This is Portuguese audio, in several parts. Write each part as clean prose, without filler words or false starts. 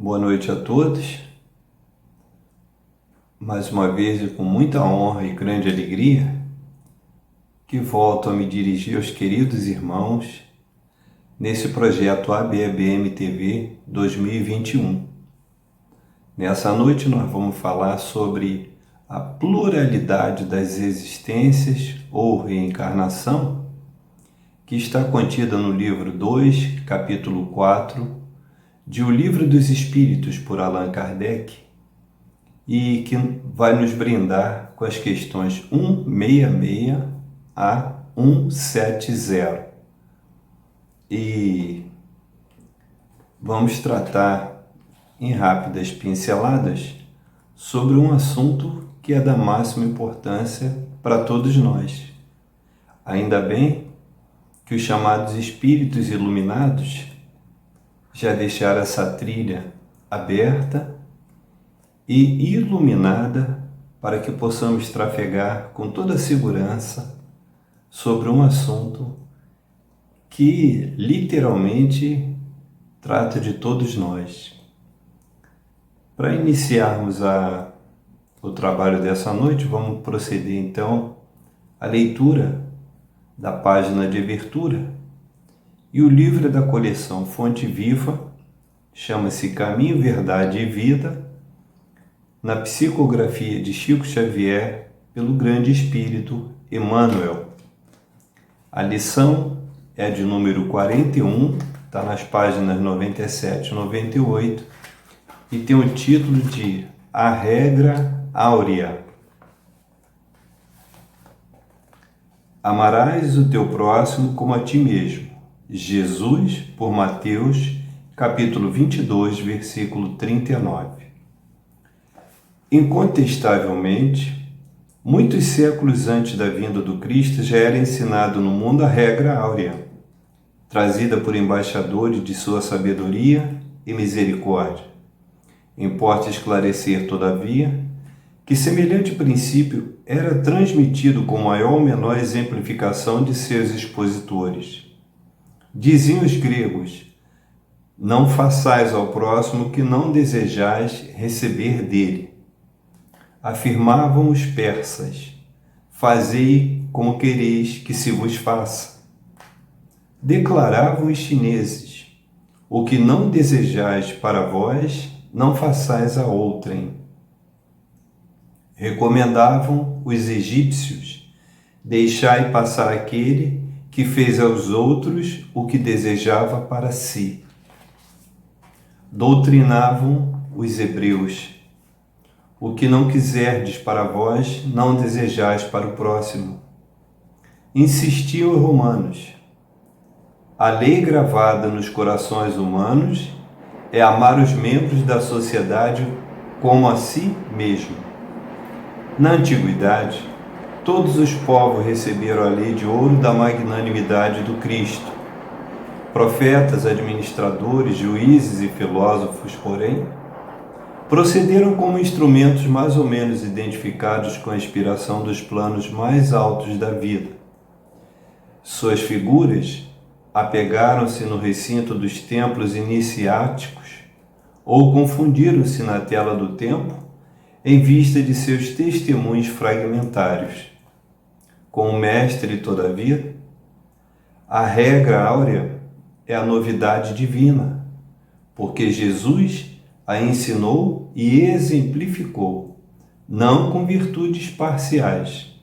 Boa noite a todos. Mais uma vez e com muita honra e grande alegria, que volto a me dirigir aos queridos irmãos nesse projeto ABEBM TV 2021. Nessa noite nós vamos falar sobre a pluralidade das existências ou reencarnação, que está contida no livro 2, capítulo 4, de O Livro dos Espíritos, por Allan Kardec, e que vai nos brindar com as questões 166 a 170. E vamos tratar em rápidas pinceladas sobre um assunto que é da máxima importância para todos nós. Ainda bem que os chamados espíritos iluminados já deixaram essa trilha aberta e iluminada para que possamos trafegar com toda a segurança sobre um assunto que literalmente trata de todos nós. Para iniciarmos o trabalho dessa noite, vamos proceder então à leitura da página de abertura. E o livro é da coleção Fonte Viva, chama-se Caminho, Verdade e Vida, na psicografia de Chico Xavier, pelo grande espírito Emmanuel. A lição é de número 41, está nas páginas 97 e 98, e tem o título de A Regra Áurea. Amarás o teu próximo como a ti mesmo. Jesus, por Mateus, capítulo 22, versículo 39. Incontestavelmente, muitos séculos antes da vinda do Cristo já era ensinado no mundo a regra áurea, trazida por embaixadores de sua sabedoria e misericórdia. Importa esclarecer, todavia, que semelhante princípio era transmitido com maior ou menor exemplificação de seus expositores. Diziam os gregos: não façais ao próximo que não desejais receber dele. Afirmavam os persas: fazei como quereis que se vos faça. Declaravam os chineses: o que não desejais para vós, não façais a outrem. Recomendavam os egípcios: deixai passar aquele que fez aos outros o que desejava para si. Doutrinavam os hebreus: o que não quiserdes para vós, não desejais para o próximo. Insistiam os romanos: a lei gravada nos corações humanos é amar os membros da sociedade como a si mesmo. Na antiguidade, todos os povos receberam a lei de ouro da magnanimidade do Cristo. Profetas, administradores, juízes e filósofos, porém, procederam como instrumentos mais ou menos identificados com a inspiração dos planos mais altos da vida. Suas figuras apegaram-se no recinto dos templos iniciáticos ou confundiram-se na tela do tempo em vista de seus testemunhos fragmentários. Com o mestre, todavia, a regra áurea é a novidade divina, porque Jesus a ensinou e exemplificou, não com virtudes parciais,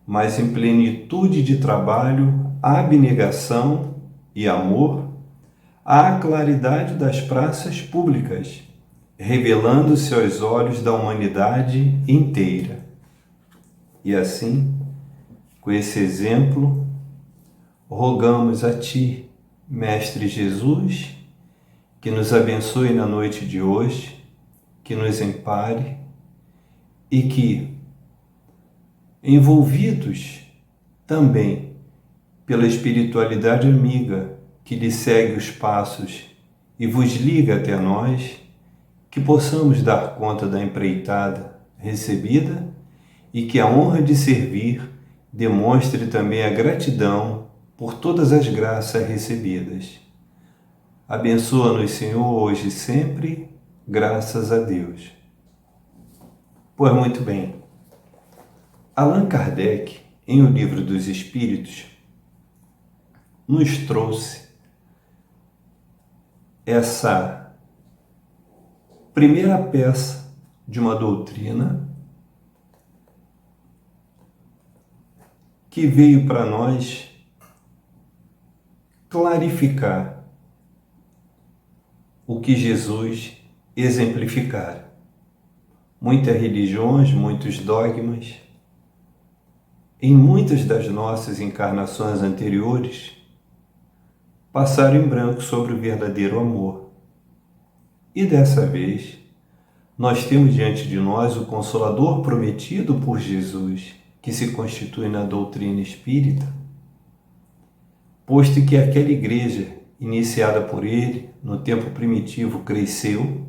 mas em plenitude de trabalho, abnegação e amor, à claridade das praças públicas, revelando-se aos olhos da humanidade inteira. E assim, com esse exemplo, rogamos a Ti, Mestre Jesus, que nos abençoe na noite de hoje, que nos ampare e que, envolvidos também pela espiritualidade amiga que lhe segue os passos e vos liga até nós, que possamos dar conta da empreitada recebida e que a honra de servir demonstre também a gratidão por todas as graças recebidas. Abençoa-nos, Senhor, hoje e sempre. Graças a Deus. Pois muito bem. Allan Kardec, em O Livro dos Espíritos, nos trouxe essa primeira peça de uma doutrina que veio para nós clarificar o que Jesus exemplificara. Muitas religiões, muitos dogmas, em muitas das nossas encarnações anteriores, passaram em branco sobre o verdadeiro amor. E dessa vez, nós temos diante de nós o Consolador prometido por Jesus, que se constitui na doutrina espírita, posto que aquela igreja, iniciada por ele, no tempo primitivo, cresceu,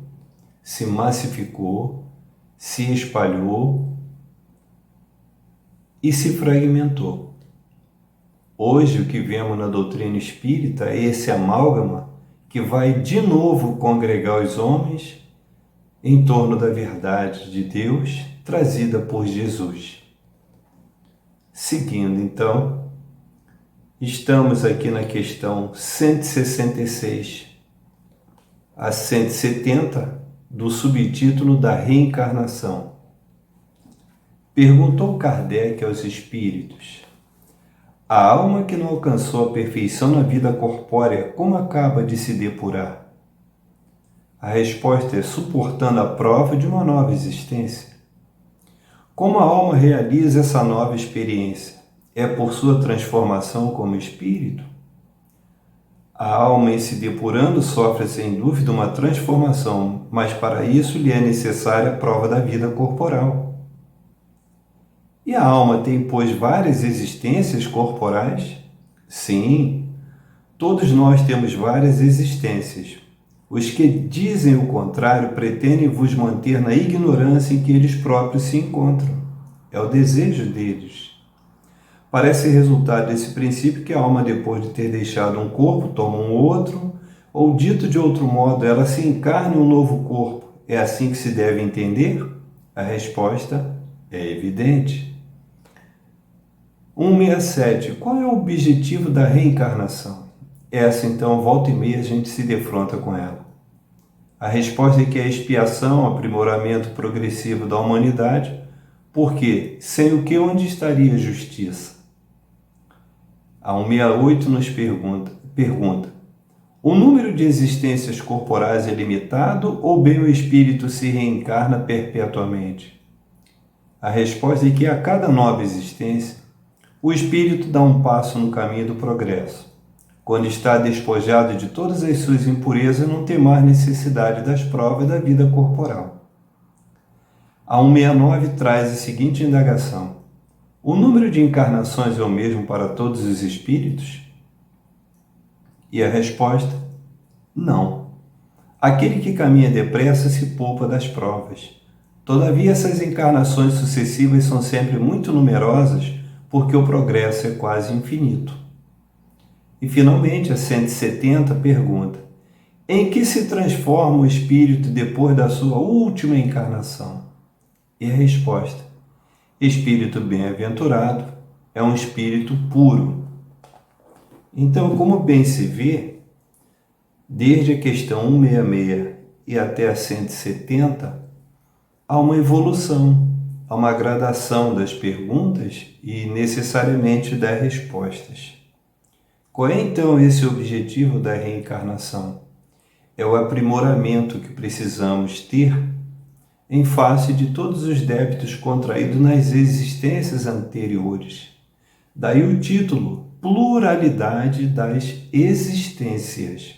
se massificou, se espalhou e se fragmentou. Hoje, o que vemos na doutrina espírita é esse amálgama que vai de novo congregar os homens em torno da verdade de Deus trazida por Jesus. Seguindo, então, estamos aqui na questão 166 a 170 do subtítulo da reencarnação. Perguntou Kardec aos espíritos: a alma que não alcançou a perfeição na vida corpórea, como acaba de se depurar? A resposta é: suportando a prova de uma nova existência. Como a alma realiza essa nova experiência? É por sua transformação como espírito? A alma, em se depurando, sofre sem dúvida uma transformação, mas para isso lhe é necessária a prova da vida corporal. E a alma tem, pois, várias existências corporais? Sim, todos nós temos várias existências. Os que dizem o contrário pretendem vos manter na ignorância em que eles próprios se encontram. É o desejo deles. Parece resultado desse princípio que a alma, depois de ter deixado um corpo, toma um outro, ou dito de outro modo, ela se encarna em um novo corpo. É assim que se deve entender? A resposta é evidente. 167. Qual é o objetivo da reencarnação? Essa, então, volta e meia a gente se defronta com ela. A resposta é que é a expiação, o aprimoramento progressivo da humanidade, porque sem o que onde estaria a justiça? A 168 nos pergunta: o número de existências corporais é limitado ou bem o espírito se reencarna perpetuamente? A resposta é que a cada nova existência, o espírito dá um passo no caminho do progresso. Quando está despojado de todas as suas impurezas, não tem mais necessidade das provas da vida corporal. A 169 traz a seguinte indagação: o número de encarnações é o mesmo para todos os espíritos? E a resposta: não. Aquele que caminha depressa se poupa das provas. Todavia, essas encarnações sucessivas são sempre muito numerosas, porque o progresso é quase infinito. E, finalmente, a 170 pergunta: em que se transforma o espírito depois da sua última encarnação? E a resposta: espírito bem-aventurado é um espírito puro. Então, como bem se vê, desde a questão 166 e até a 170, há uma evolução, há uma gradação das perguntas e, necessariamente, das respostas. Qual é, então, esse objetivo da reencarnação? É o aprimoramento que precisamos ter em face de todos os débitos contraídos nas existências anteriores. Daí o título: Pluralidade das Existências.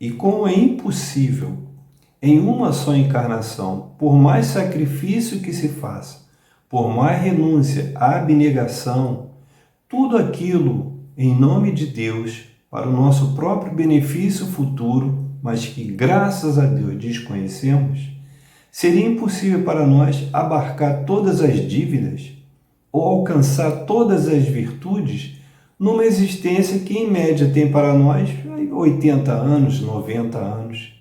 E como é impossível, em uma só encarnação, por mais sacrifício que se faça, por mais renúncia, abnegação, tudo aquilo em nome de Deus, para o nosso próprio benefício futuro, mas que, graças a Deus, desconhecemos, seria impossível para nós abarcar todas as dívidas ou alcançar todas as virtudes numa existência que, em média, tem para nós 80 anos, 90 anos.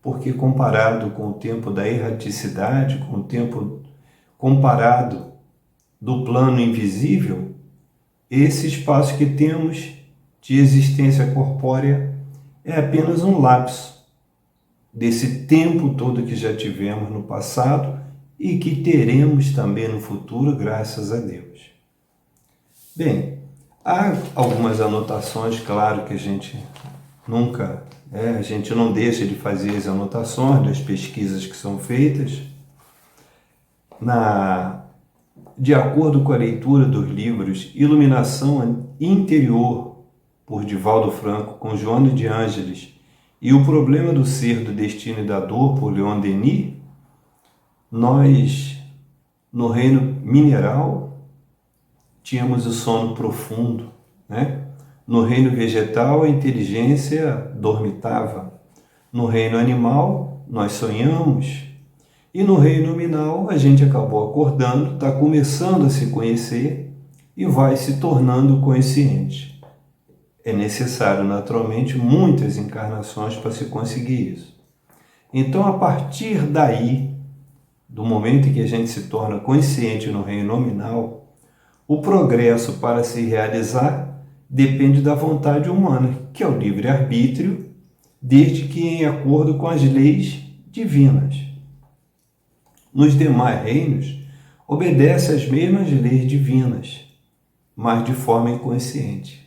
porque comparado com o tempo da erraticidade, com o tempo comparado do plano invisível, esse espaço que temos de existência corpórea é apenas um lapso desse tempo todo que já tivemos no passado e que teremos também no futuro, graças a Deus. Bem, há algumas anotações, claro que a gente não deixa de fazer as anotações das pesquisas que são feitas. De acordo com a leitura dos livros Iluminação Interior, por Divaldo Franco, com Joana de Ângeles, e O Problema do Ser, do Destino e da Dor, por Leon Denis, nós, no reino mineral, tínhamos o sono profundo, né? No reino vegetal, a inteligência dormitava. No reino animal, nós sonhamos. E no reino nominal, a gente acabou acordando, está começando a se conhecer e vai se tornando consciente. É necessário, naturalmente, muitas encarnações para se conseguir isso. Então, a partir daí, do momento em que a gente se torna consciente no reino nominal, o progresso para se realizar depende da vontade humana, que é o livre-arbítrio, desde que em acordo com as leis divinas. Nos demais reinos, obedece às mesmas leis divinas, mas de forma inconsciente.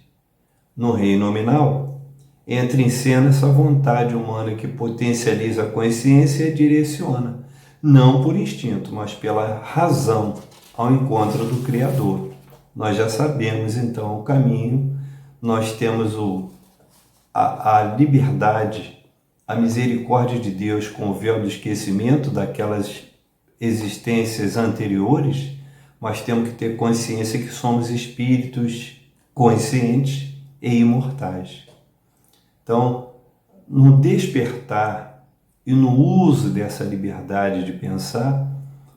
No reino nominal, entra em cena essa vontade humana que potencializa a consciência e a direciona, não por instinto, mas pela razão, ao encontro do Criador. Nós já sabemos, então, o caminho, nós temos a liberdade, a misericórdia de Deus com o véu do esquecimento daquelas existências anteriores, mas temos que ter consciência que somos espíritos conscientes e imortais. Então, no despertar e no uso dessa liberdade de pensar,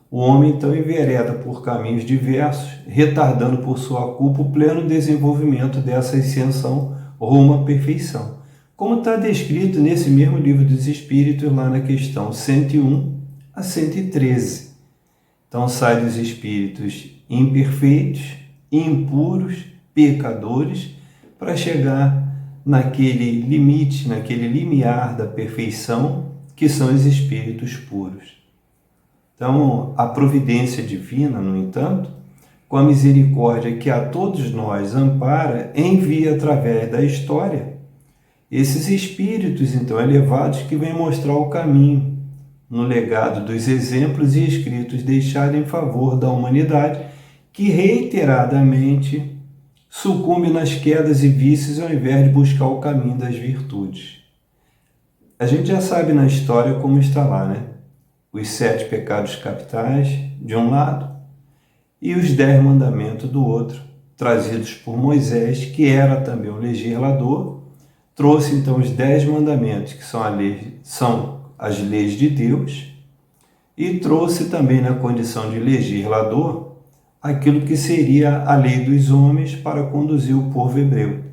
o homem então envereda por caminhos diversos, retardando por sua culpa o pleno desenvolvimento dessa ascensão rumo à perfeição, como está descrito nesse mesmo livro dos Espíritos, lá na questão 101 a 113. Então sai dos espíritos imperfeitos, impuros, pecadores, para chegar naquele limite, naquele limiar da perfeição, que são os espíritos puros. Então, a providência divina, no entanto, com a misericórdia que a todos nós ampara, envia através da história esses espíritos, então, elevados que vêm mostrar o caminho, no legado dos exemplos e escritos deixados em favor da humanidade, que reiteradamente sucumbe nas quedas e vícios ao invés de buscar o caminho das virtudes. A gente já sabe na história como está lá, né? Os 7 pecados capitais, de um lado, e os 10 mandamentos do outro, trazidos por Moisés, que era também um legislador, trouxe então os 10 mandamentos, que são as leis de Deus, e trouxe também na condição de legislador aquilo que seria a lei dos homens para conduzir o povo hebreu,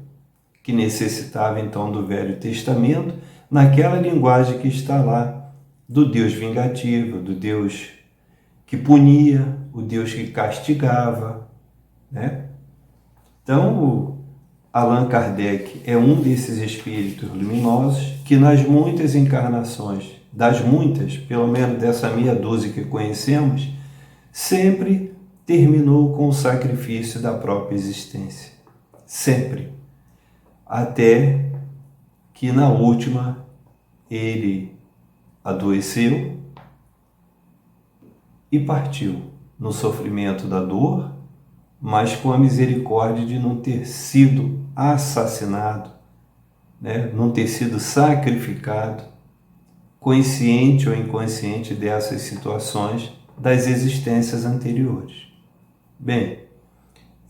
que necessitava então do Velho Testamento, naquela linguagem que está lá, do Deus vingativo, do Deus que punia, o Deus que castigava, né? Então, Allan Kardec é um desses espíritos luminosos que nas muitas encarnações, das muitas, pelo menos dessa meia dúzia que conhecemos, sempre terminou com o sacrifício da própria existência. Sempre. Até que na última ele adoeceu e partiu no sofrimento da dor, mas com a misericórdia de não ter sido assassinado, né? Não ter sido sacrificado, consciente ou inconsciente dessas situações das existências anteriores. Bem,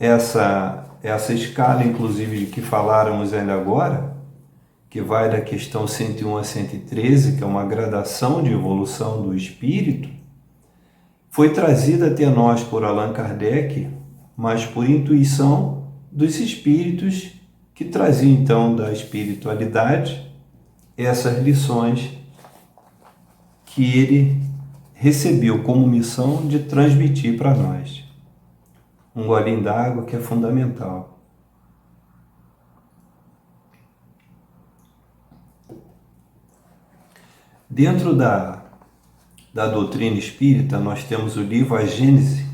essa escala, inclusive, de que faláramos ainda agora, que vai da questão 101 a 113, que é uma gradação de evolução do espírito, foi trazida até nós por Allan Kardec, mas por intuição dos espíritos que traziam então da espiritualidade essas lições que ele recebeu como missão de transmitir para nós. Um golinho d'água que é fundamental. Dentro da doutrina espírita, nós temos o livro A Gênese,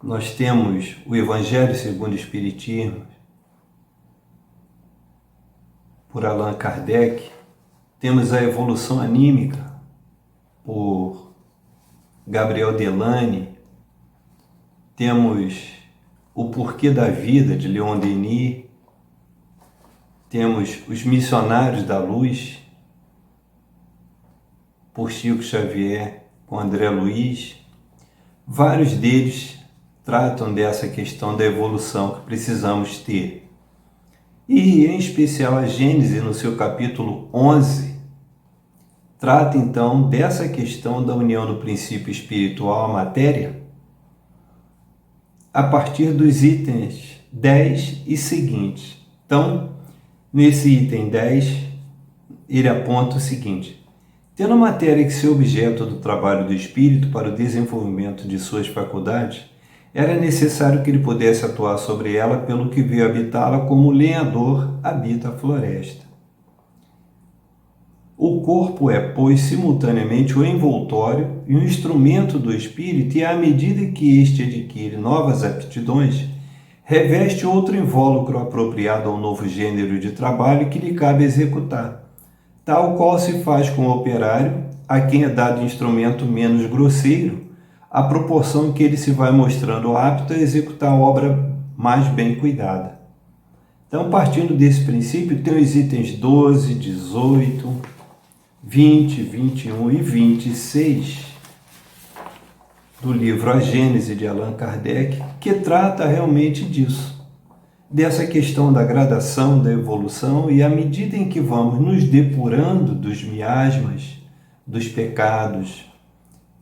nós temos o Evangelho segundo o Espiritismo, por Allan Kardec, temos a Evolução Anímica, por Gabriel Delany, temos O Porquê da Vida, de Leon Denis, temos Os Missionários da Luz, por Chico Xavier, com André Luiz. Vários deles tratam dessa questão da evolução que precisamos ter. E, em especial, a Gênese, no seu capítulo 11, trata, então, dessa questão da união do princípio espiritual à matéria, a partir dos itens 10 e seguintes. Então, nesse item 10, ele aponta o seguinte: tendo a matéria que ser objeto do trabalho do espírito para o desenvolvimento de suas faculdades, era necessário que ele pudesse atuar sobre ela pelo que veio habitá-la como o lenhador habita a floresta. O corpo é, pois, simultaneamente o envoltório e o instrumento do espírito, e à medida que este adquire novas aptidões, reveste outro invólucro apropriado ao novo gênero de trabalho que lhe cabe executar, tal qual se faz com o operário, a quem é dado instrumento menos grosseiro, à proporção que ele se vai mostrando apto a executar a obra mais bem cuidada. Então, partindo desse princípio, tem os itens 12, 18, 20, 21 e 26 do livro A Gênese, de Allan Kardec, que trata realmente disso, dessa questão da gradação, da evolução, e à medida em que vamos nos depurando dos miasmas, dos pecados,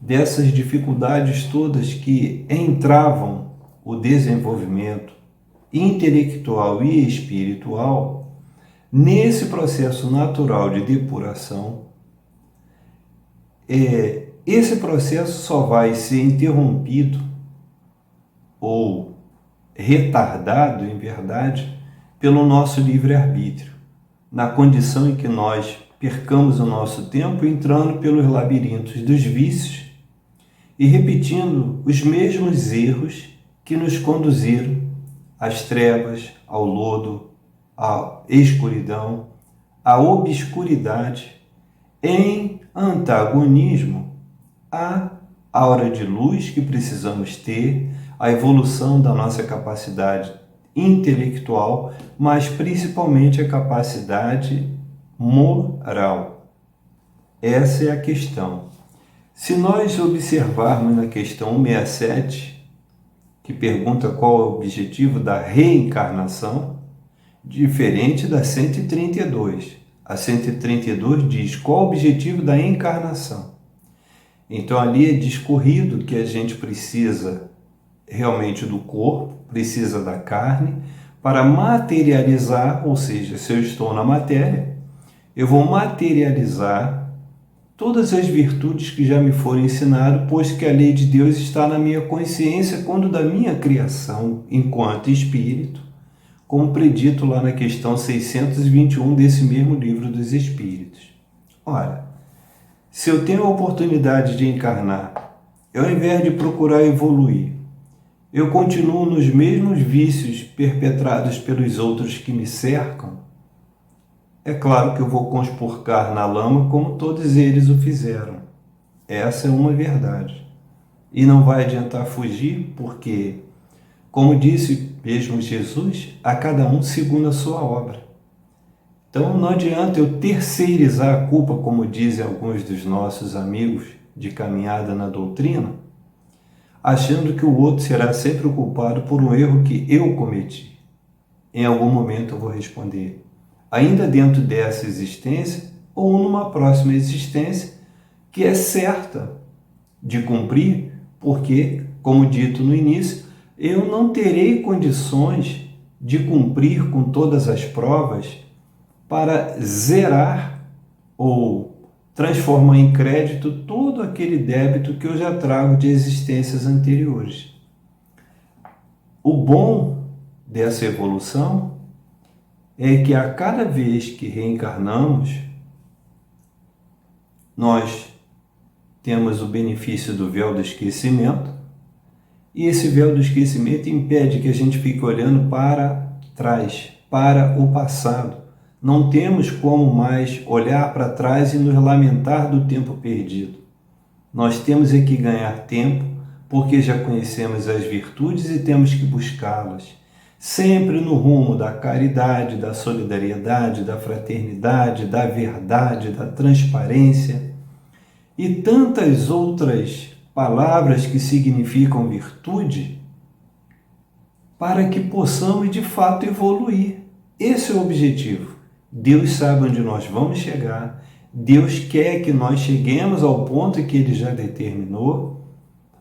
dessas dificuldades todas que entravam o desenvolvimento intelectual e espiritual, nesse processo natural de depuração, esse processo só vai ser interrompido ou retardado, em verdade, pelo nosso livre-arbítrio, na condição em que nós percamos o nosso tempo entrando pelos labirintos dos vícios e repetindo os mesmos erros que nos conduziram às trevas, ao lodo, à escuridão, à obscuridade, em antagonismo à aura de luz que precisamos ter, a evolução da nossa capacidade intelectual, mas principalmente a capacidade moral. Essa é a questão. Se nós observarmos na questão 167, que pergunta qual é o objetivo da reencarnação, diferente da 132. A 132 diz qual é o objetivo da encarnação. Então ali é discorrido que a gente precisa realmente do corpo, precisa da carne, para materializar, ou seja, se eu estou na matéria, eu vou materializar todas as virtudes que já me foram ensinadas, pois que a lei de Deus está na minha consciência quando da minha criação enquanto espírito, como predito lá na questão 621 desse mesmo livro dos Espíritos. Ora, se eu tenho a oportunidade de encarnar, eu, ao invés de procurar evoluir, eu continuo nos mesmos vícios perpetrados pelos outros que me cercam, é claro que eu vou conspurcar na lama como todos eles o fizeram. Essa é uma verdade. E não vai adiantar fugir, porque, como disse mesmo Jesus, a cada um segundo a sua obra. Então não adianta eu terceirizar a culpa, como dizem alguns dos nossos amigos de caminhada na doutrina, achando que o outro será sempre o culpado por um erro que eu cometi. Em algum momento eu vou responder, ainda dentro dessa existência ou numa próxima existência que é certa de cumprir, porque, como dito no início, eu não terei condições de cumprir com todas as provas para zerar ou transformar em crédito todo aquele débito que eu já trago de existências anteriores. O bom dessa evolução é que a cada vez que reencarnamos, nós temos o benefício do véu do esquecimento, e esse véu do esquecimento impede que a gente fique olhando para trás, para o passado. Não temos como mais olhar para trás e nos lamentar do tempo perdido. Nós temos é que ganhar tempo, porque já conhecemos as virtudes e temos que buscá-las. Sempre no rumo da caridade, da solidariedade, da fraternidade, da verdade, da transparência e tantas outras palavras que significam virtude, para que possamos de fato evoluir. Esse é o objetivo. Deus sabe onde nós vamos chegar, Deus quer que nós cheguemos ao ponto que Ele já determinou,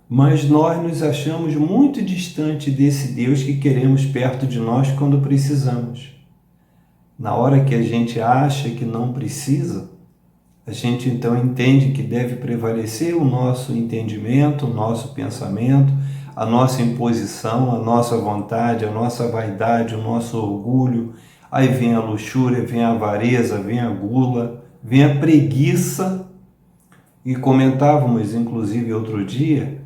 mas nós nos achamos muito distante desse Deus que queremos perto de nós quando precisamos. Na hora que a gente acha que não precisa, a gente então entende que deve prevalecer o nosso entendimento, o nosso pensamento, a nossa imposição, a nossa vontade, a nossa vaidade, o nosso orgulho. Aí vem a luxúria, vem a avareza, vem a gula, vem a preguiça. E comentávamos, inclusive, outro dia,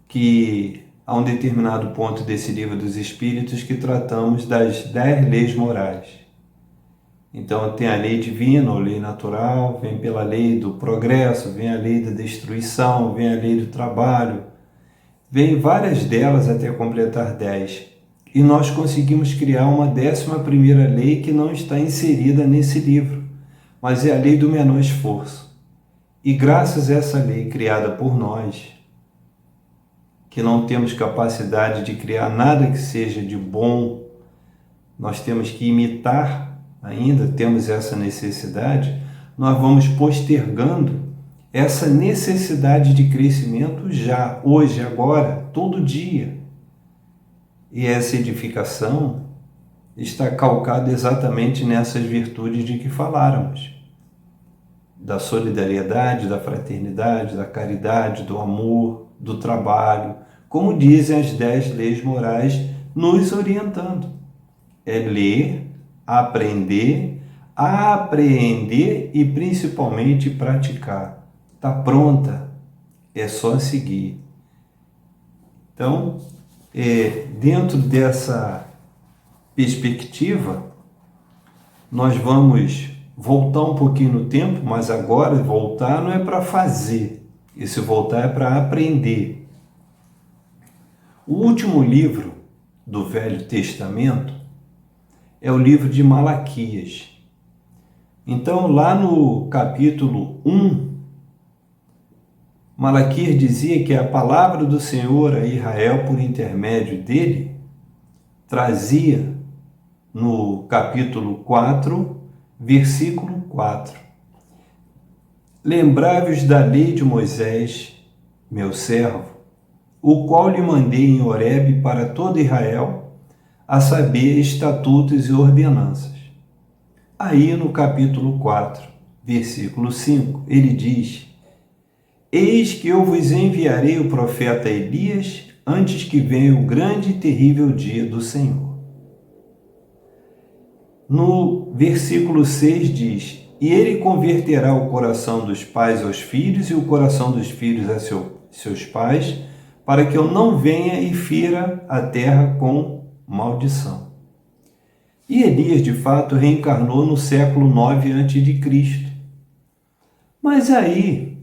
que há um determinado ponto desse livro dos Espíritos que tratamos das 10 leis morais. Então tem a lei divina, ou lei natural, vem pela lei do progresso, vem a lei da destruição, vem a lei do trabalho, vem várias delas até completar 10. E nós conseguimos criar uma 11ª lei que não está inserida nesse livro, mas é a lei do menor esforço. E graças a essa lei criada por nós, que não temos capacidade de criar nada que seja de bom, nós temos que imitar. Ainda temos essa necessidade, nós vamos postergando essa necessidade de crescimento já, hoje, agora, todo dia. E essa edificação está calcada exatamente nessas virtudes de que faláramos. Da solidariedade, da fraternidade, da caridade, do amor, do trabalho, como dizem as 10 leis morais, nos orientando. É ler, aprender, apreender e principalmente praticar. Está pronta, é só seguir. Então, dentro dessa perspectiva, nós vamos voltar um pouquinho no tempo, mas agora voltar não é para fazer, esse voltar é para aprender. O último livro do Velho Testamento é o livro de Malaquias. Então, lá no capítulo 1, Malaquias dizia que a palavra do Senhor a Israel, por intermédio dele, trazia no capítulo 4, versículo 4. Lembrai-vos da lei de Moisés, meu servo, o qual lhe mandei em Horebe para todo Israel, a saber, estatutos e ordenanças. Aí no capítulo 4, versículo 5, ele diz: Eis que eu vos enviarei o profeta Elias antes que venha o grande e terrível dia do Senhor. No versículo 6 diz: E ele converterá o coração dos pais aos filhos e o coração dos filhos a seus pais, para que eu não venha e fira a terra com maldição. E Elias, de fato, reencarnou no século 9 a.C. Mas aí,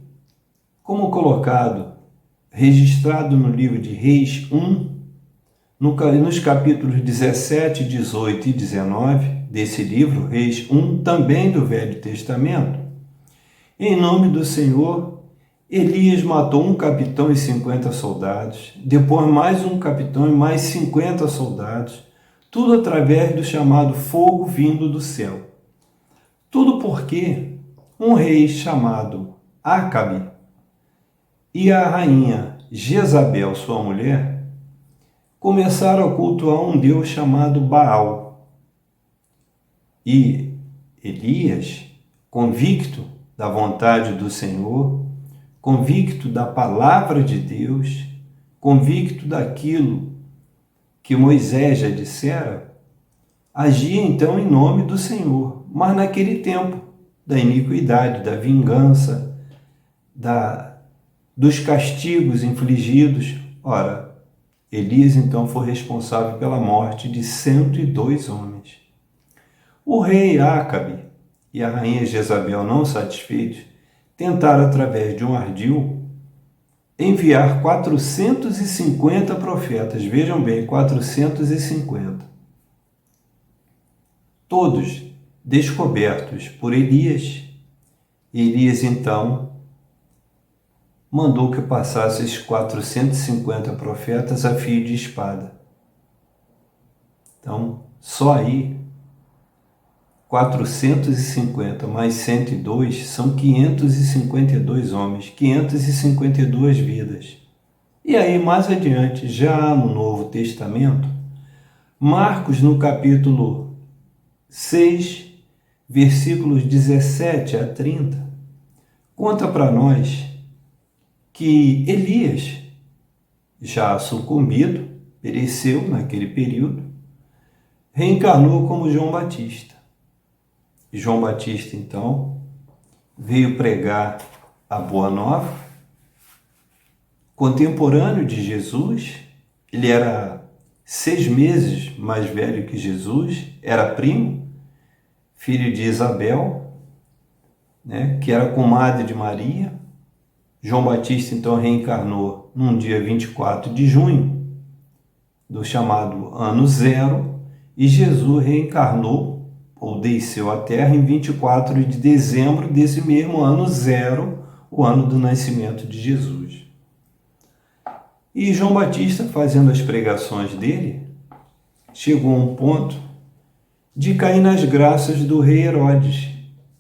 como colocado, registrado no livro de Reis 1, nos capítulos 17, 18 e 19 desse livro, Reis 1, também do Velho Testamento, em nome do Senhor, Elias matou um capitão e 50 soldados, depois mais um capitão e mais 50 soldados, tudo através do chamado fogo vindo do céu. Tudo porque um rei chamado Acabe e a rainha Jezabel, sua mulher, começaram a cultuar um deus chamado Baal. E Elias, convicto da vontade do Senhor, convicto da palavra de Deus, convicto daquilo que Moisés já dissera, agia então em nome do Senhor, mas naquele tempo da iniquidade, da vingança, dos castigos infligidos. Ora, Elias então foi responsável pela morte de 102 homens. O rei Acabe e a rainha Jezabel, não satisfeitos, tentaram, através de um ardil, enviar 450 profetas. Vejam bem, 450. Todos descobertos por Elias. Elias, então, mandou que passasse esses 450 profetas a fio de espada. Então, só aí, 450 mais 102 são 552 homens, 552 vidas. E aí, mais adiante, já no Novo Testamento, Marcos, no capítulo 6, versículos 17 a 30, conta para nós que Elias, já sucumbido, pereceu naquele período, reencarnou como João Batista. João Batista, então, veio pregar a Boa Nova, contemporâneo de Jesus. Ele era 6 meses mais velho que Jesus, era primo, filho de Isabel, né, que era comadre de Maria. João Batista, então, reencarnou num dia 24 de junho, do chamado Ano Zero, e Jesus reencarnou, ou desceu à Terra, em 24 de dezembro desse mesmo Ano Zero, o ano do nascimento de Jesus. E João Batista, fazendo as pregações dele, chegou a um ponto de cair nas graças do rei Herodes,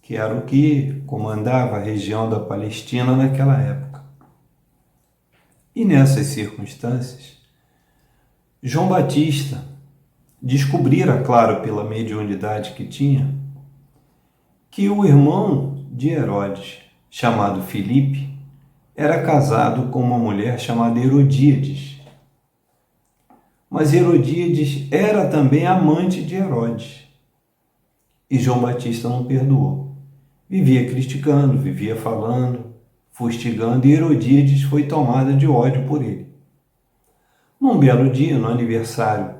que era o que comandava a região da Palestina naquela época. E nessas circunstâncias, João Batista descobrira, claro, pela mediunidade que tinha, que o irmão de Herodes, chamado Filipe, era casado com uma mulher chamada Herodíades. Mas Herodíades era também amante de Herodes. E João Batista não perdoou. Vivia criticando, vivia falando, fustigando, e Herodíades foi tomada de ódio por ele. Num belo dia, no aniversário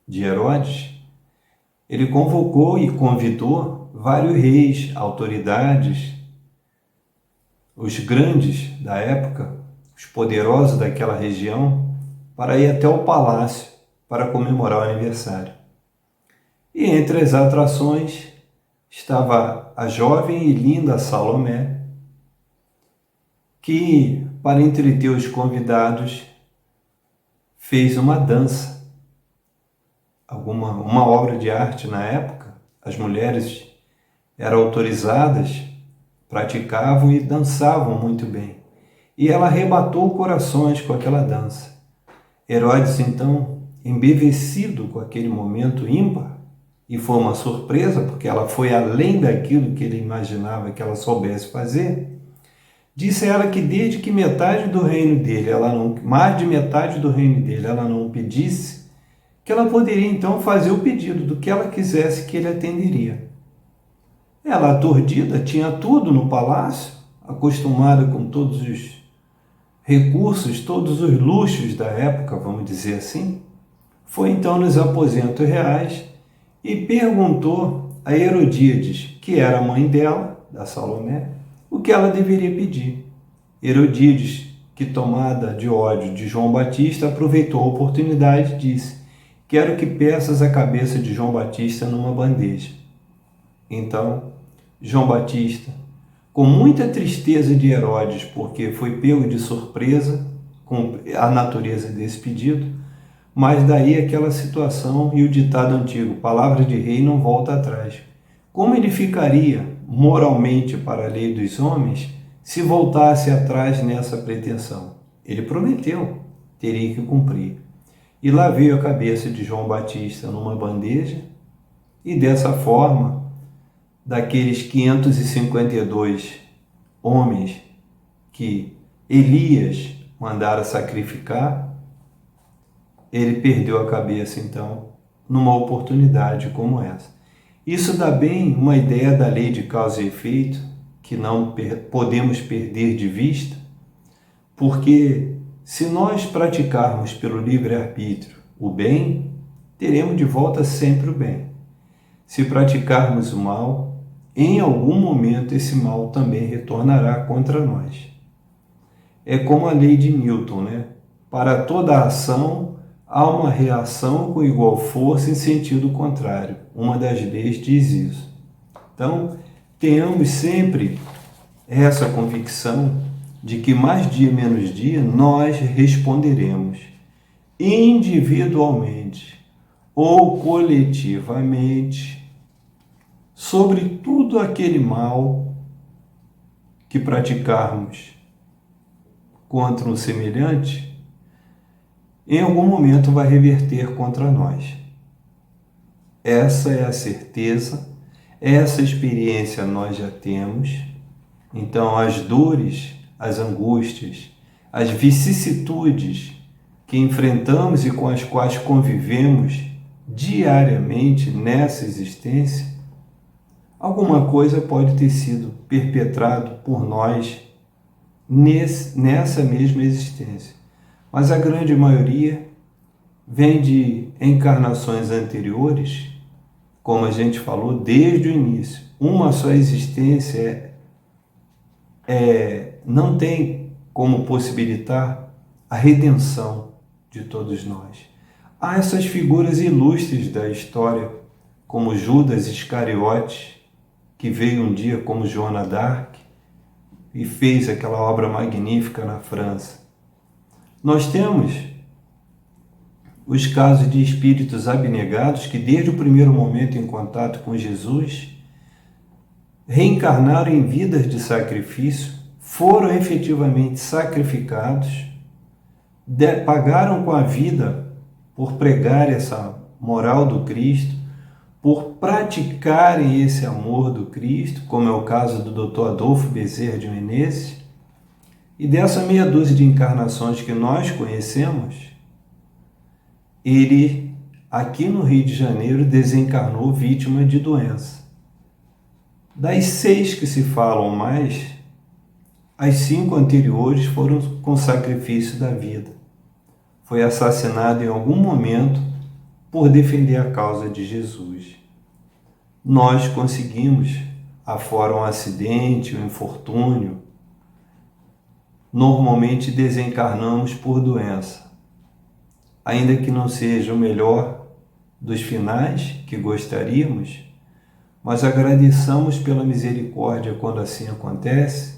de Herodes, ele convocou e convidou vários reis, autoridades, os grandes da época, os poderosos daquela região, para ir até o palácio para comemorar o aniversário. E entre as atrações estava a jovem e linda Salomé, que, para entreter os convidados, fez uma dança, uma obra de arte na época. As mulheres eram autorizadas, praticavam e dançavam muito bem. E ela arrebatou corações com aquela dança. Herodes, então, embevecido com aquele momento ímpar, e foi uma surpresa, porque ela foi além daquilo que ele imaginava que ela soubesse fazer, disse a ela que desde que metade do reino dele, mais de metade do reino dele, ela não pedisse, que ela poderia então fazer o pedido do que ela quisesse, que ele atenderia. Ela, aturdida, tinha tudo no palácio, acostumada com todos os recursos, todos os luxos da época, vamos dizer assim, foi então nos aposentos reais e perguntou a Herodíades, que era a mãe dela, da Salomé, o que ela deveria pedir. Herodíades, que tomada de ódio de João Batista, aproveitou a oportunidade e disse: quero que peças a cabeça de João Batista numa bandeja. Então, João Batista, com muita tristeza de Herodes, porque foi pego de surpresa com a natureza desse pedido, mas daí aquela situação e o ditado antigo, palavra de rei não volta atrás. Como ele ficaria moralmente para a lei dos homens se voltasse atrás nessa pretensão? Ele prometeu, teria que cumprir. E lá veio a cabeça de João Batista numa bandeja, e dessa forma daqueles 552 homens que Elias mandara sacrificar, ele perdeu a cabeça, então, numa oportunidade como essa. Isso dá bem uma ideia da lei de causa e efeito, que não podemos perder de vista, porque se nós praticarmos pelo livre-arbítrio o bem, teremos de volta sempre o bem. Se praticarmos o mal, em algum momento esse mal também retornará contra nós. É como a lei de Newton, né? Para toda ação, há uma reação com igual força em sentido contrário. Uma das leis diz isso. Então, tenhamos sempre essa convicção de que mais dia menos dia nós responderemos individualmente ou coletivamente sobre tudo aquele mal que praticarmos contra um semelhante, em algum momento vai reverter contra nós. Essa é a certeza, essa experiência nós já temos. Então, as dores, as angústias, as vicissitudes que enfrentamos e com as quais convivemos diariamente nessa existência, alguma coisa pode ter sido perpetrado por nós nessa mesma existência. Mas a grande maioria vem de encarnações anteriores, como a gente falou desde o início. Uma só existência não tem como possibilitar a redenção de todos nós. Há essas figuras ilustres da história, como Judas Iscariote, que veio um dia como Joana d'Arc e fez aquela obra magnífica na França. Nós temos os casos de espíritos abnegados que, desde o primeiro momento em contato com Jesus, reencarnaram em vidas de sacrifício, foram efetivamente sacrificados, pagaram com a vida por pregar essa moral do Cristo, por praticarem esse amor do Cristo, como é o caso do Dr. Adolfo Bezerra de Menezes. E dessa meia dúzia de encarnações que nós conhecemos, ele, aqui no Rio de Janeiro, desencarnou vítima de doença. Das 6 que se falam mais, as 5 anteriores foram com sacrifício da vida. Foi assassinado em algum momento por defender a causa de Jesus. Nós conseguimos, afora um acidente, um infortúnio, normalmente desencarnamos por doença. Ainda que não seja o melhor dos finais que gostaríamos, mas agradeçamos pela misericórdia quando assim acontece,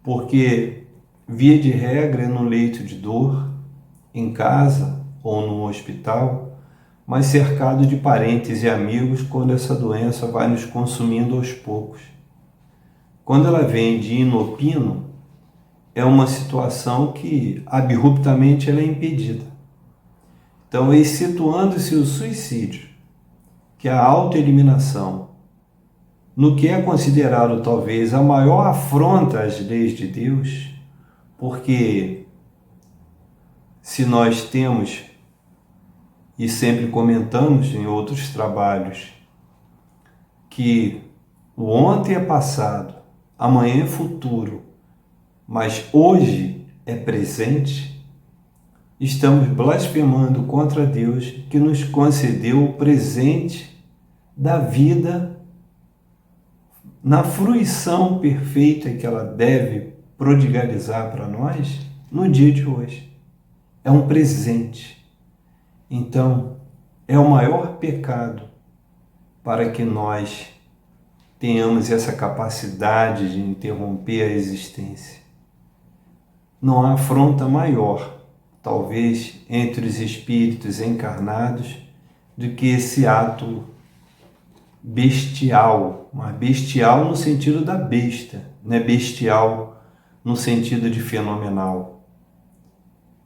porque, via de regra, é no leito de dor, em casa ou no hospital, mas cercado de parentes e amigos quando essa doença vai nos consumindo aos poucos. Quando ela vem de inopino, é uma situação que abruptamente ela é impedida. Então, excetuando-se o suicídio, que é a autoeliminação, no que é considerado talvez a maior afronta às leis de Deus, porque se nós temos, e sempre comentamos em outros trabalhos, que o ontem é passado, amanhã é futuro, mas hoje é presente, estamos blasfemando contra Deus que nos concedeu o presente da vida na fruição perfeita que ela deve prodigalizar para nós no dia de hoje. É um presente. Então, é o maior pecado para que nós tenhamos essa capacidade de interromper a existência. Não há afronta maior, talvez, entre os espíritos encarnados do que esse ato bestial, mas bestial no sentido da besta, não é bestial no sentido de fenomenal.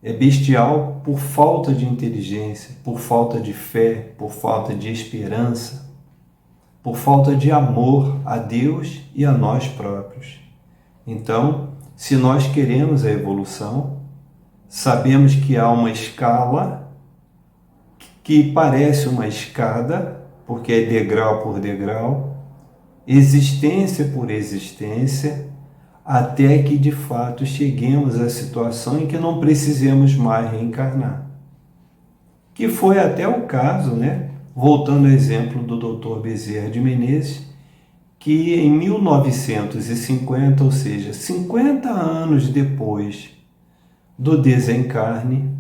É bestial por falta de inteligência, por falta de fé, por falta de esperança, por falta de amor a Deus e a nós próprios. Então, se nós queremos a evolução, sabemos que há uma escala que parece uma escada, porque é degrau por degrau, existência por existência, até que de fato cheguemos à situação em que não precisemos mais reencarnar. Que foi até o caso, voltando ao exemplo do Dr. Bezerra de Menezes, que em 1950, ou seja, 50 anos depois do desencarne,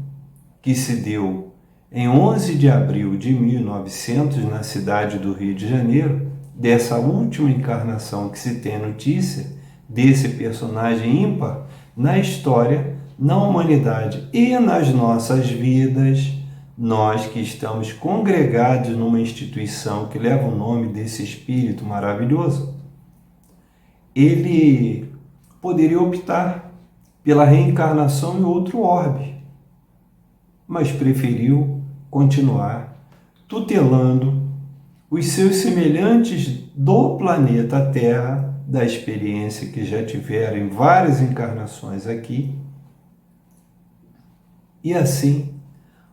que se deu em 11 de abril de 1900, na cidade do Rio de Janeiro, dessa última encarnação que se tem notícia, desse personagem ímpar na história, na humanidade e nas nossas vidas, nós que estamos congregados numa instituição que leva o nome desse espírito maravilhoso, ele poderia optar pela reencarnação em outro orbe, mas preferiu continuar tutelando os seus semelhantes do planeta Terra, da experiência que já tiveram em várias encarnações aqui, e assim,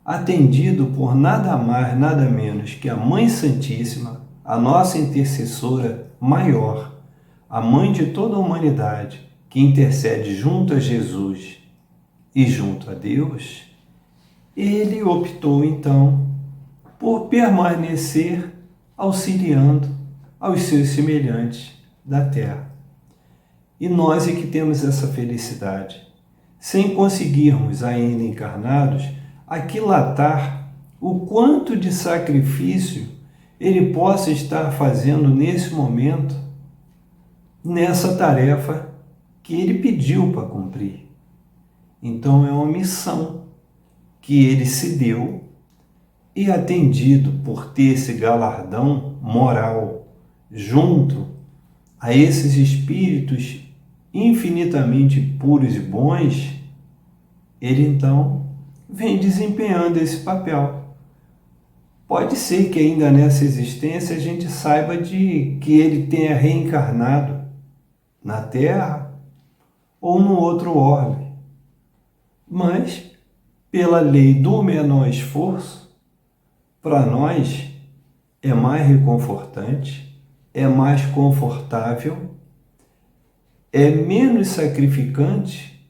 atendido por nada mais, nada menos que a Mãe Santíssima, a nossa intercessora maior, a Mãe de toda a humanidade, que intercede junto a Jesus e junto a Deus, ele optou então por permanecer auxiliando aos seus semelhantes da Terra. E nós é que temos essa felicidade, sem conseguirmos ainda encarnados aquilatar o quanto de sacrifício ele possa estar fazendo nesse momento, nessa tarefa que ele pediu para cumprir. Então é uma missão que ele se deu, e atendido por ter esse galardão moral junto a esses espíritos infinitamente puros e bons, ele então vem desempenhando esse papel. Pode ser que ainda nessa existência a gente saiba de que ele tenha reencarnado na Terra ou no outro orbe, mas pela lei do menor esforço, para nós é mais reconfortante, é mais confortável, é menos sacrificante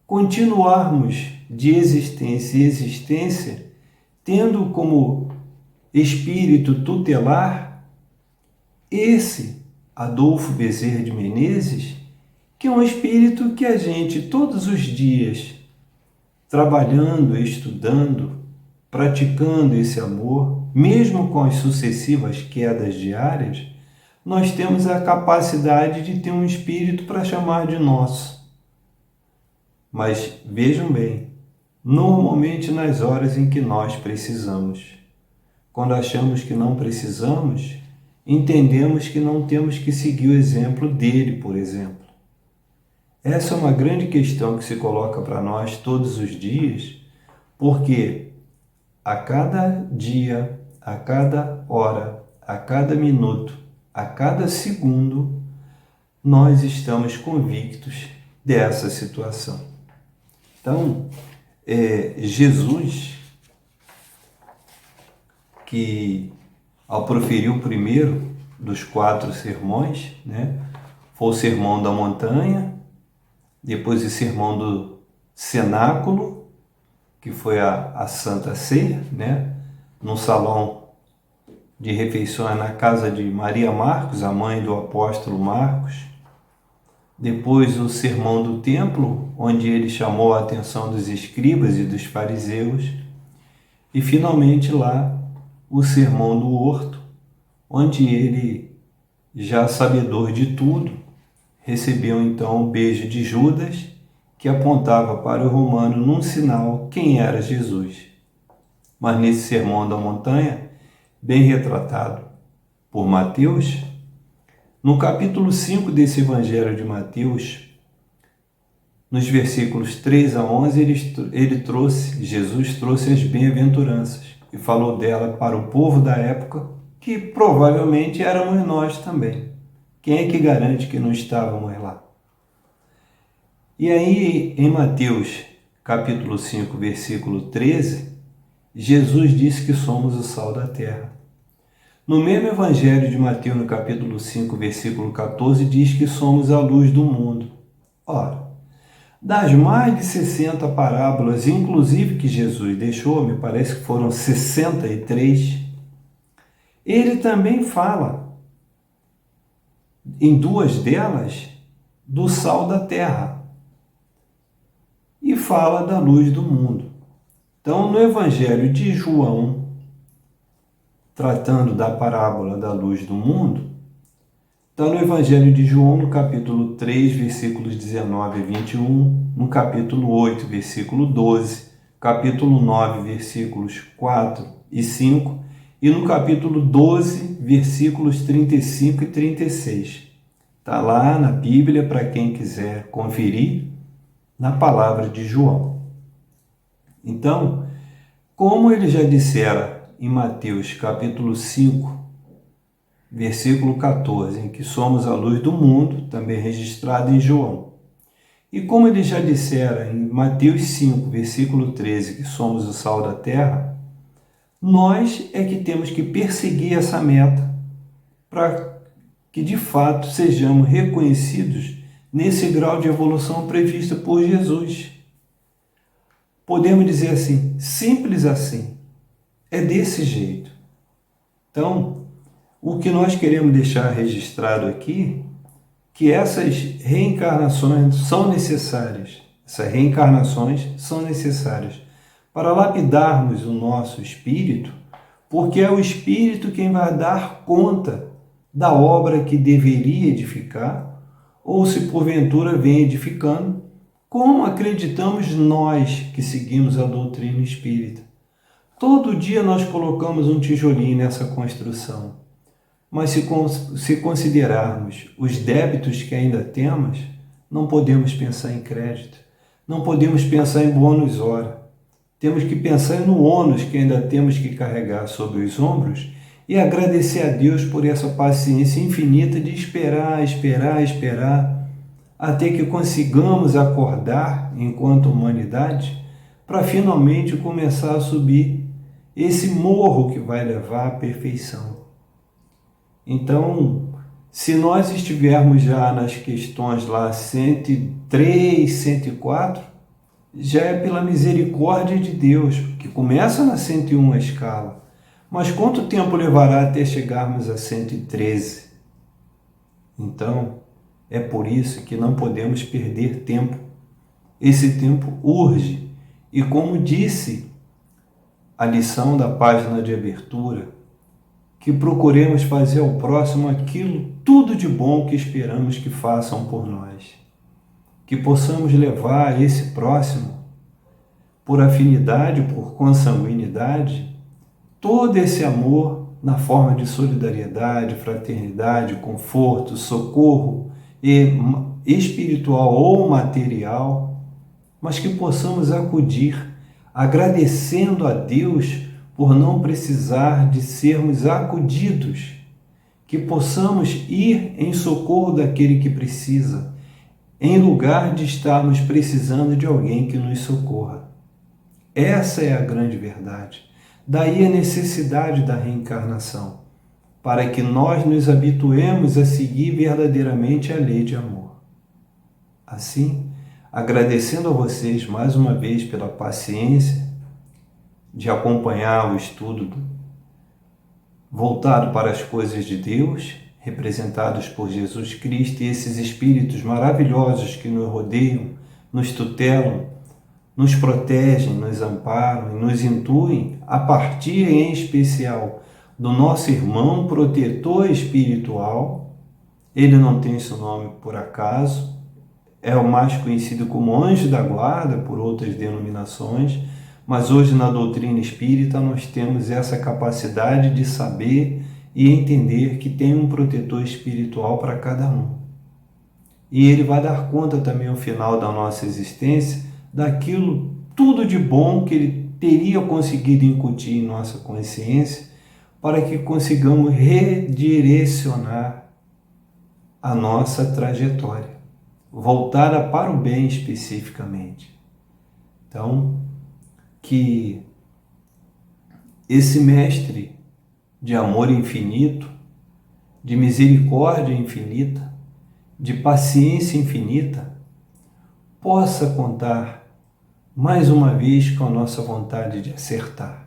continuarmos de existência em existência, tendo como espírito tutelar esse Adolfo Bezerra de Menezes, que é um espírito que a gente todos os dias, trabalhando, estudando, praticando esse amor, mesmo com as sucessivas quedas diárias, nós temos a capacidade de ter um espírito para chamar de nosso. Mas vejam bem, normalmente nas horas em que nós precisamos. Quando achamos que não precisamos, entendemos que não temos que seguir o exemplo dele, por exemplo. Essa é uma grande questão que se coloca para nós todos os dias, porque a cada dia, a cada hora, a cada minuto, a cada segundo, nós estamos convictos dessa situação. Então, Jesus, que ao proferir o primeiro dos 4 sermões, foi o Sermão da Montanha, depois o Sermão do Cenáculo, que foi a Santa Ceia, num salão de refeições na casa de Maria Marcos, a mãe do apóstolo Marcos. Depois o Sermão do Templo, onde ele chamou a atenção dos escribas e dos fariseus. E finalmente lá o Sermão do Horto, onde ele, já sabedor de tudo, recebeu então o beijo de Judas, que apontava para o romano num sinal quem era Jesus. Mas nesse Sermão da Montanha, bem retratado por Mateus, no capítulo 5 desse Evangelho de Mateus, nos versículos 3 a 11, Jesus trouxe as bem-aventuranças e falou dela para o povo da época, que provavelmente éramos nós também. Quem é que garante que não estávamos lá? E aí, em Mateus, capítulo 5, versículo 13, Jesus disse que somos o sal da terra. No mesmo Evangelho de Mateus, no capítulo 5, versículo 14, diz que somos a luz do mundo. Ora, das mais de 60 parábolas, inclusive que Jesus deixou, me parece que foram 63, ele também fala, em duas delas, do sal da terra e fala da luz do mundo. Então, no Evangelho de João, tratando da parábola da luz do mundo, está no Evangelho de João, no capítulo 3, versículos 19 a 21, no capítulo 8, versículo 12, capítulo 9, versículos 4 e 5, e no capítulo 12, versículos 35 e 36. Está lá na Bíblia para quem quiser conferir, na palavra de João. Então, como ele já dissera em Mateus capítulo 5, versículo 14, em que somos a luz do mundo, também registrado em João. E como ele já dissera em Mateus 5, versículo 13, que somos o sal da terra, nós é que temos que perseguir essa meta para que de fato sejamos reconhecidos nesse grau de evolução previsto por Jesus. Podemos dizer assim, simples assim, é desse jeito. Então, o que nós queremos deixar registrado aqui, que essas reencarnações são necessárias. Essas reencarnações são necessárias para lapidarmos o nosso espírito, porque é o espírito quem vai dar conta da obra que deveria edificar, ou se porventura vem edificando, como acreditamos nós que seguimos a doutrina espírita. Todo dia nós colocamos um tijolinho nessa construção. Mas se considerarmos os débitos que ainda temos, não podemos pensar em crédito, não podemos pensar em bônus hora. Temos que pensar no ônus que ainda temos que carregar sobre os ombros e agradecer a Deus por essa paciência infinita de esperar, até que consigamos acordar enquanto humanidade para finalmente começar a subir esse morro que vai levar à perfeição. Então, se nós estivermos já nas questões lá 103, 104, já é pela misericórdia de Deus, que começa na 101 a escala. Mas quanto tempo levará até chegarmos a 113? Então, é por isso que não podemos perder tempo. Esse tempo urge. E como disse a lição da página de abertura, que procuremos fazer ao próximo aquilo tudo de bom que esperamos que façam por nós. Que possamos levar esse próximo, por afinidade, por consanguinidade, todo esse amor na forma de solidariedade, fraternidade, conforto, socorro espiritual ou material, mas que possamos acudir agradecendo a Deus por não precisar de sermos acudidos, que possamos ir em socorro daquele que precisa, em lugar de estarmos precisando de alguém que nos socorra. Essa é a grande verdade. Daí a necessidade da reencarnação, para que nós nos habituemos a seguir verdadeiramente a lei de amor. Assim, agradecendo a vocês mais uma vez pela paciência de acompanhar o estudo voltado para as coisas de Deus, representados por Jesus Cristo e esses espíritos maravilhosos que nos rodeiam, nos tutelam, nos protegem, nos amparam e nos intuem, a partir em especial do nosso irmão protetor espiritual. Ele não tem esse nome por acaso, é o mais conhecido como anjo da guarda por outras denominações, mas hoje na doutrina espírita nós temos essa capacidade de saber e entender que tem um protetor espiritual para cada um. E ele vai dar conta também ao final da nossa existência daquilo tudo de bom que ele teria conseguido incutir em nossa consciência para que consigamos redirecionar a nossa trajetória, voltada para o bem especificamente. Então, que esse mestre de amor infinito, de misericórdia infinita, de paciência infinita, possa contar mais uma vez com a nossa vontade de acertar.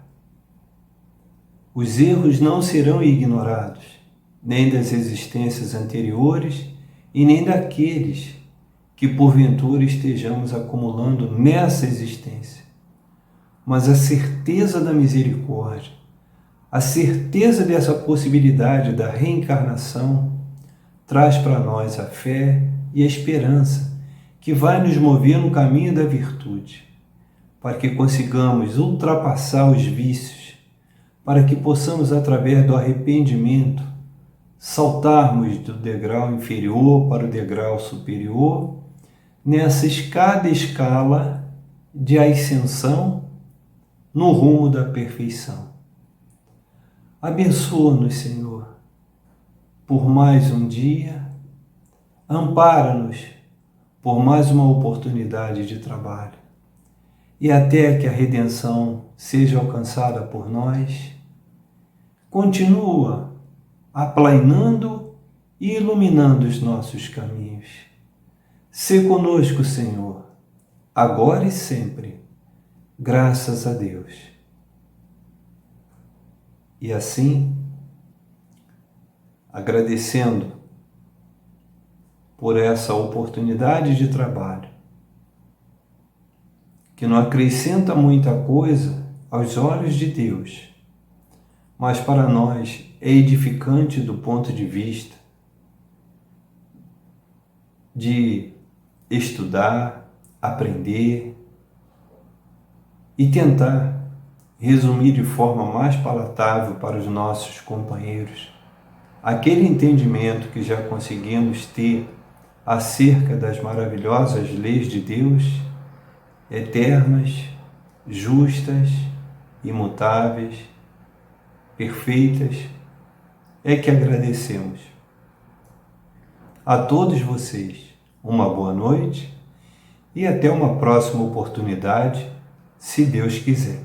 Os erros não serão ignorados, nem das existências anteriores e nem daqueles que porventura estejamos acumulando nessa existência. Mas a certeza da misericórdia, a certeza dessa possibilidade da reencarnação, traz para nós a fé e a esperança que vai nos mover no caminho da virtude, para que consigamos ultrapassar os vícios, para que possamos, através do arrependimento, saltarmos do degrau inferior para o degrau superior, nessa escala de ascensão no rumo da perfeição. Abençoa-nos, Senhor, por mais um dia, ampara-nos por mais uma oportunidade de trabalho, e até que a redenção seja alcançada por nós, continua aplainando e iluminando os nossos caminhos. Sê conosco, Senhor, agora e sempre, graças a Deus. E assim, agradecendo por essa oportunidade de trabalho, que não acrescenta muita coisa aos olhos de Deus, mas para nós é edificante do ponto de vista de estudar, aprender e tentar resumir de forma mais palatável para os nossos companheiros aquele entendimento que já conseguimos ter acerca das maravilhosas leis de Deus, eternas, justas, imutáveis, perfeitas, é que agradecemos. A todos vocês, uma boa noite e até uma próxima oportunidade, se Deus quiser.